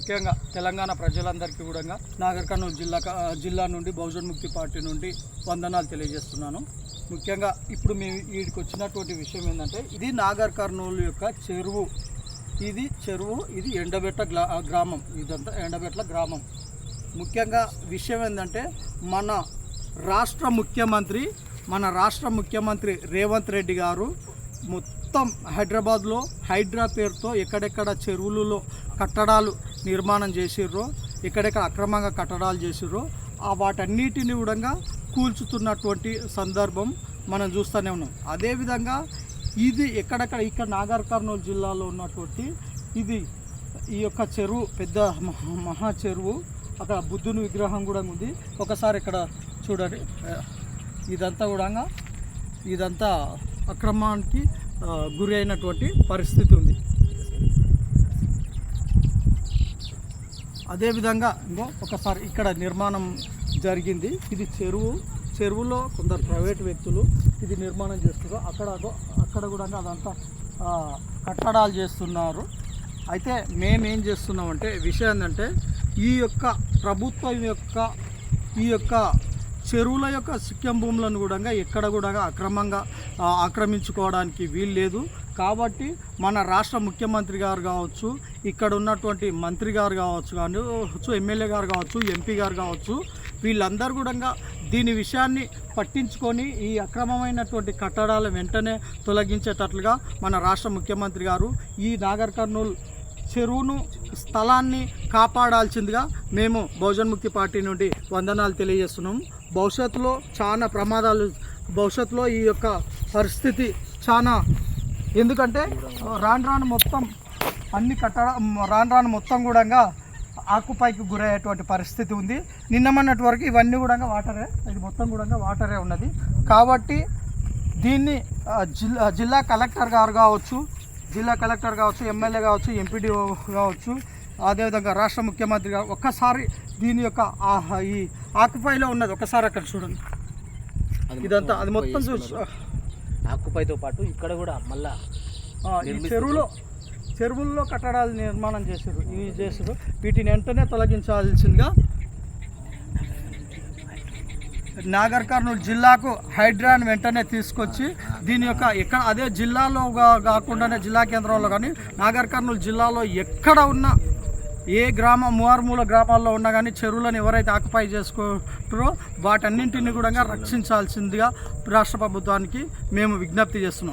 ముఖ్యంగా తెలంగాణ ప్రజలందరికీ కూడా నాగర్ కర్నూలు జిల్లా నుండి బహుజన్ ముక్తి పార్టీ నుండి వందనాలు తెలియజేస్తున్నాను. ముఖ్యంగా ఇప్పుడు మేము వీడికి వచ్చినటువంటి విషయం ఏంటంటే, ఇది నాగర్ కర్నూలు యొక్క చెరువు. ఇది ఎండబెట్ట గ్రామం. ఇదంతా ఎండబెట్ల గ్రామం. ముఖ్యంగా విషయం ఏంటంటే, మన రాష్ట్ర ముఖ్యమంత్రి రేవంత్ రెడ్డి గారు మొత్తం హైదరాబాద్లో హైడ్రా పేరుతో ఎక్కడెక్కడ చెరువులలో కట్టడాలు నిర్మాణం చేసిర్రో, ఎక్కడెక్కడ అక్రమంగా కట్టడాలు చేసిర్రో వాటన్నిటిని కూడా కూల్చుతున్నటువంటి సందర్భం మనం చూస్తూనే ఉన్నాం. అదేవిధంగా ఇది ఇక్కడ నాగర్ కర్నూలు జిల్లాలో ఉన్నటువంటి ఈ యొక్క చెరువు పెద్ద మహా చెరువు. అక్కడ బుద్ధుని విగ్రహం కూడా ఉంది. ఒకసారి ఇక్కడ చూడండి. ఇదంతా అక్రమానికి గురి అయినటువంటి పరిస్థితి ఉంది. అదేవిధంగా ఒకసారి ఇక్కడ నిర్మాణం జరిగింది. ఇది చెరువులో కొందరు ప్రైవేట్ వ్యక్తులు ఇది నిర్మాణం చేస్తున్నారు. అక్కడ కూడా అదంతా కట్టడాలు చేస్తున్నారు. అయితే మేమేం చేస్తున్నామంటే, విషయం ఏంటంటే, ఈ యొక్క ప్రభుత్వం ఈ యొక్క చెరువుల యొక్క సిక్యం భూములను కూడా ఎక్కడ కూడా అక్రమంగా ఆక్రమించుకోవడానికి వీలు లేదు. కాబట్టి మన రాష్ట్ర ముఖ్యమంత్రి గారు కావచ్చు, ఇక్కడ ఉన్నటువంటి మంత్రి గారు కావచ్చు, ఎమ్మెల్యే గారు కావచ్చు, ఎంపీ గారు కావచ్చు, వీళ్ళందరూ కూడా దీని విషయాన్ని పట్టించుకొని ఈ అక్రమమైనటువంటి కట్టడాలు వెంటనే తొలగించేటట్లుగా మన రాష్ట్ర ముఖ్యమంత్రి గారు ఈ నాగర్ కర్నూలు చెరువును స్థలాన్ని కాపాడాల్సిందిగా మేము బహుజన్ ముక్తి పార్టీ నుండి వందనాలు తెలియజేస్తున్నాము. భవిష్యత్తులో చాలా ప్రమాదాలు, భవిష్యత్తులో ఈ యొక్క పరిస్థితి చాలా, ఎందుకంటే రాను మొత్తం అన్ని రాను మొత్తం కూడా ఆకుపైకి గురయ్యేటువంటి పరిస్థితి ఉంది. నిన్నమన్నటి వరకు ఇవన్నీ కూడా వాటరే, ఇది మొత్తం కూడా వాటరే ఉన్నది. కాబట్టి దీన్ని జిల్లా కలెక్టర్ గారు కావచ్చు, ఎమ్మెల్యే కావచ్చు, ఎంపీడీఓ కావచ్చు, అదేవిధంగా రాష్ట్ర ముఖ్యమంత్రి గారు ఒక్కసారి దీని యొక్క ఈ ఆకుపైలో ఉన్నది ఒకసారి అక్కడ చూడండి. ఇదంతా అది మొత్తం ఆకుపైతో పాటు ఇక్కడ కూడా మళ్ళా ఈ చెరువుల్లో కట్టడాలు నిర్మాణం చేసారు. వీటిని వెంటనే తొలగించాల్సిందిగా నాగర్ కర్నూలు జిల్లాకు హైడ్రాన్ వెంటనే తీసుకొచ్చి దీని యొక్క అదే జిల్లాలో కాకుండానే జిల్లా కేంద్రంలో కానీ నాగర్ కర్నూలు జిల్లాలో ఎక్కడ ఉన్నా, ఏ మారుమూల గ్రామాల్లో ఉన్నా కానీ చెరువులను ఎవరైతే ఆక్యుపై చేసుకుంటారో వాటన్నింటినీ కూడా రక్షించాల్సిందిగా రాష్ట్ర ప్రభుత్వానికి మేము విజ్ఞప్తి చేస్తున్నాం.